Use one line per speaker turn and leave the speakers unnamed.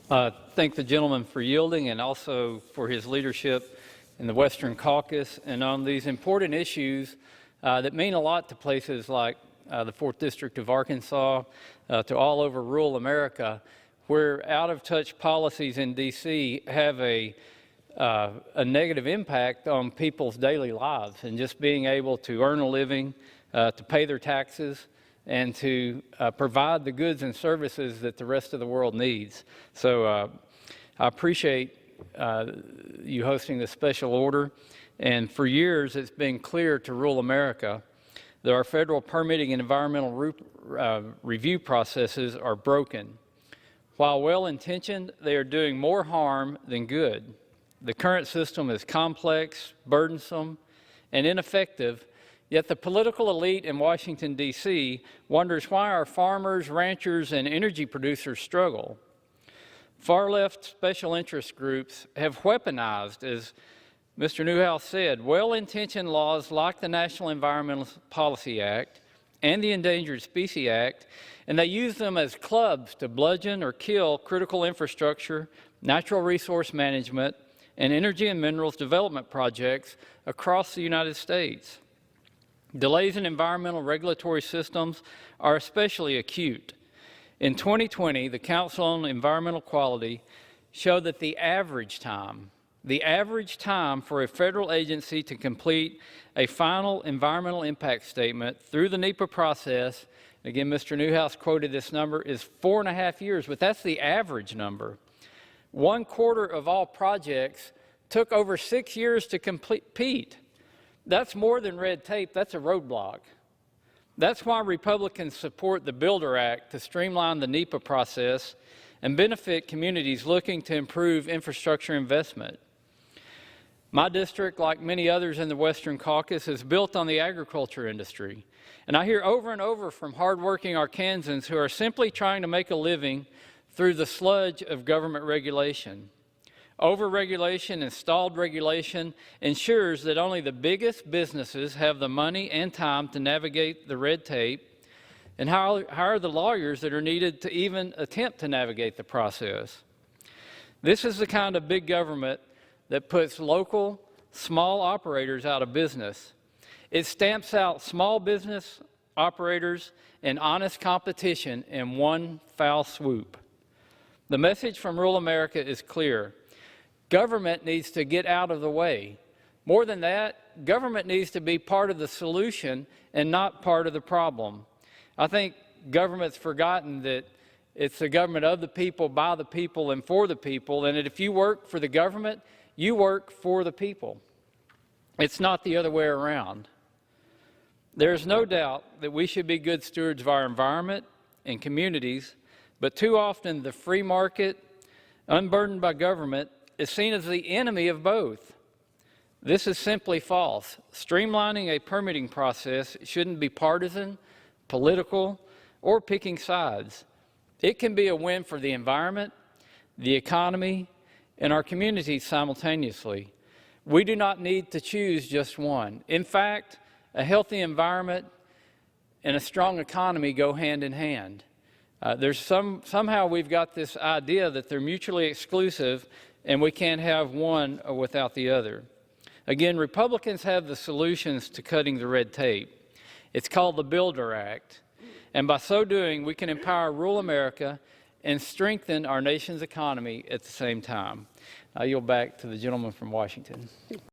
Thank the gentleman for yielding and also for his leadership in the Western Caucus and on these important issues that mean a lot to places like the 4th District of Arkansas, to all over rural America, where out-of-touch policies in D.C. have a negative impact on people's daily lives and just being able to earn a living, to pay their taxes, and to provide the goods and services that the rest of the world needs. So I appreciate you hosting this special order. And for years, it's been clear to rural America that our federal permitting and environmental review processes are broken. While well-intentioned, they are doing more harm than good. The current system is complex, burdensome, and ineffective. Yet the political elite in Washington, D.C. wonders why our farmers, ranchers, and energy producers struggle. Far-left special interest groups have weaponized, as Mr. Newhouse said, well-intentioned laws like the National Environmental Policy Act and the Endangered Species Act, and they use them as clubs to bludgeon or kill critical infrastructure, natural resource management, and energy and minerals development projects across the United States. Delays in environmental regulatory systems are especially acute. In 2020, the Council on Environmental Quality showed that the average time for a federal agency to complete a final environmental impact statement through the NEPA process, again, Mr. Newhouse quoted this number, is 4.5 years, but that's the average number. 1/4 of all projects took over 6 years to complete. That's more than red tape, that's a roadblock. That's why Republicans support the Builder Act to streamline the NEPA process and benefit communities looking to improve infrastructure investment. My district, like many others in the Western Caucus, is built on the agriculture industry. And I hear over and over from hardworking Arkansans who are simply trying to make a living through the sludge of government regulation. Over-regulation and stalled regulation ensures that only the biggest businesses have the money and time to navigate the red tape and hire the lawyers that are needed to even attempt to navigate the process. This is the kind of big government that puts local, small operators out of business. It stamps out small business operators and honest competition in one foul swoop. The message from rural America is clear. Government needs to get out of the way. More than that, government needs to be part of the solution and not part of the problem. I think government's forgotten that it's the government of the people, by the people, and for the people, and that if you work for the government, you work for the people. It's not the other way around. There's no doubt that we should be good stewards of our environment and communities, but too often the free market, unburdened by government, is seen as the enemy of both. This is simply false. Streamlining a permitting process shouldn't be partisan, political, or picking sides. It can be a win for the environment, the economy, and our communities simultaneously. We do not need to choose just one. In fact, a healthy environment and a strong economy go hand in hand. Somehow we've got this idea that they're mutually exclusive and we can't have one without the other. Again, Republicans have the solutions to cutting the red tape. It's called the Builder Act. And by so doing, we can empower rural America and strengthen our nation's economy at the same time. I yield back to the gentleman from Washington.